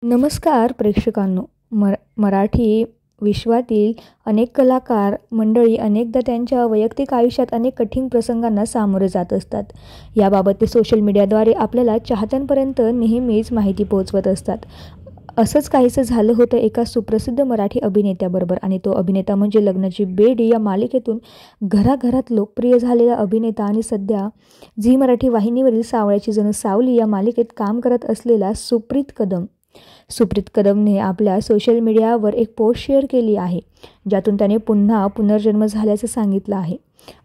नमस्कार प्रेक्षकांनो. मराठी विश्वातील अनेक कलाकार मंडळी अनेकदा त्यांच्या वैयक्तिक आयुष्यात अनेक कठीण प्रसंगांना सामोरे जात असतात. याबाबत ते सोशल मीडियाद्वारे आपल्याला चाहत्यांपर्यंत नेहमीच माहिती पोहोचवत असतात. असंच काहीसं झालं होतं एका सुप्रसिद्ध मराठी अभिनेत्याबरोबर, आणि तो अभिनेता म्हणजे लग्नाची बेडी या मालिकेतून घराघरात लोकप्रिय झालेला अभिनेता आणि सध्या झी मराठी वाहिनीवरील सावळ्याची जणू सावली या मालिकेत काम करत असलेला सुप्रीत कदम. सुप्रीत कदमने आपल्या सोशल मीडियावर एक पोस्ट शेअर केली आहे, ज्यातून त्याने पुन्हा पुनर्जन्म झाल्याचं सांगितलं आहे.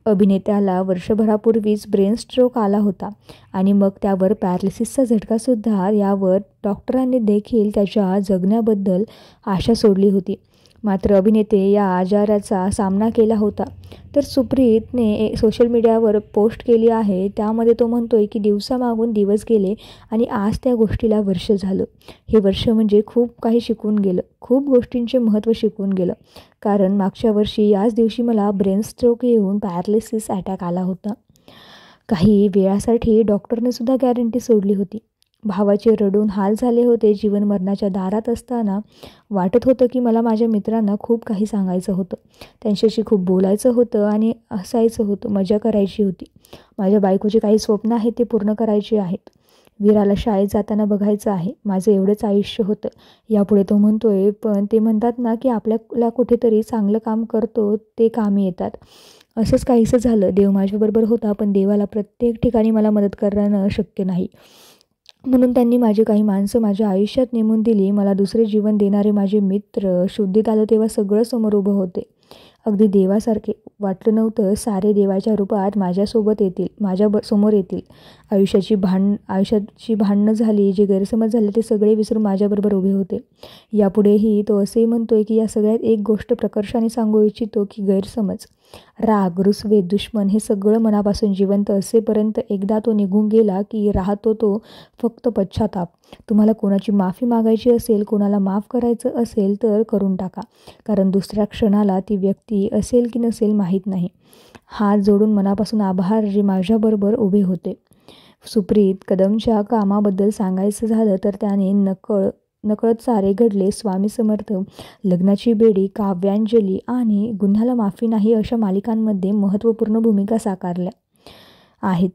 अभिनेत्याला वर्षभरापूर्वीच ब्रेन स्ट्रोक आला होता आणि मग त्यावर पॅरालिसिसचा झटकासुद्धा. यावर डॉक्टरांनी देखील त्याच्या जगण्याबद्दल आशा सोडली होती. मात्र अभिनेते या आजाराचा सामना केला होता. तर सुप्रीतने सोशल मीडियावर पोस्ट केली आहे. त्यामध्ये तो म्हणतोय की दिवसामागून दिवस गेले आणि आज त्या गोष्टीला वर्ष झालं. हे वर्ष म्हणजे खूप काही शिकून गेलं, खूप गोष्टींचे महत्त्व शिकून गेलं. कारण मागच्या वर्षी याच दिवशी मला ब्रेन स्ट्रोक येऊन पॅरालिसिस अटॅक आला होता. काही वेळासाठी डॉक्टरने सुद्धा गॅरंटी सोडली होती. भावाचे रडून हाल झाले होते. जीवन मरणाच्या दारात असताना वाटत होतं की मला माझ्या मित्रांना खूप काही सांगायचं होतं, त्यांच्याशी खूप बोलायचं होतं आणि हसायचं होतं, मजा करायची होती. माझ्या बायकोचे काही स्वप्न आहेत, ते पूर्ण करायचे आहेत. वीराला शाळेत जाताना बघायचं आहे. माझं एवढंच आयुष्य होतं. यापुढे तो म्हणतोय, पण ते म्हणतात ना की आपल्याला कुठेतरी चांगलं काम करतो ते कामी येतात. असंच काहीसं झालं. देव माझ्याबरोबर होता, पण देवाला प्रत्येक ठिकाणी मला मदत करणं शक्य नाही. म्हणून त्यांनी माझी काही माणसं माझ्या आयुष्यात नेमून दिली. मला दुसरे जीवन देणारे माझे मित्र शुद्धीत आलं तेव्हा सगळं समोर उभं होते, अगदी देवासारखे. वाटलं नव्हतं सारे देवाच्या रूपात माझ्यासोबत येतील, समोर येतील. आयुष्याची भांडणं झाली, जे गैरसमज झाले ते सगळे विसरून माझ्याबरोबर उभे होते. यापुढेही तो असेही म्हणतोय की या सगळ्यात एक गोष्ट प्रकर्षाने सांगू इच्छितो की गैरसमज, राग, रुसवे, दुश्मन हे सगळं मनापासून जिवंत असेपर्यंत एकदा तो निघून गेला की राहतो तो फक्त पश्चाताप. तुम्हाला कोणाची माफी मागायची असेल, कोणाला माफ करायचं असेल तर करून टाका, कारण दुसऱ्या क्षणाला ती व्यक्ती असेल की नसेल माहीत नाही. हात जोडून मनापासून आभार जे माझ्याबरोबर उभे होते. सुप्रीत कदमच्या कामाबद्दल सांगायचं झालं तर त्याने नकळत सारे घडले, स्वामी समर्थ, लग्नाची बेडी, काव्यांजली आणि गुन्ह्याला माफी नाही अशा मालिकांमध्ये महत्त्वपूर्ण भूमिका साकारल्या आहेत.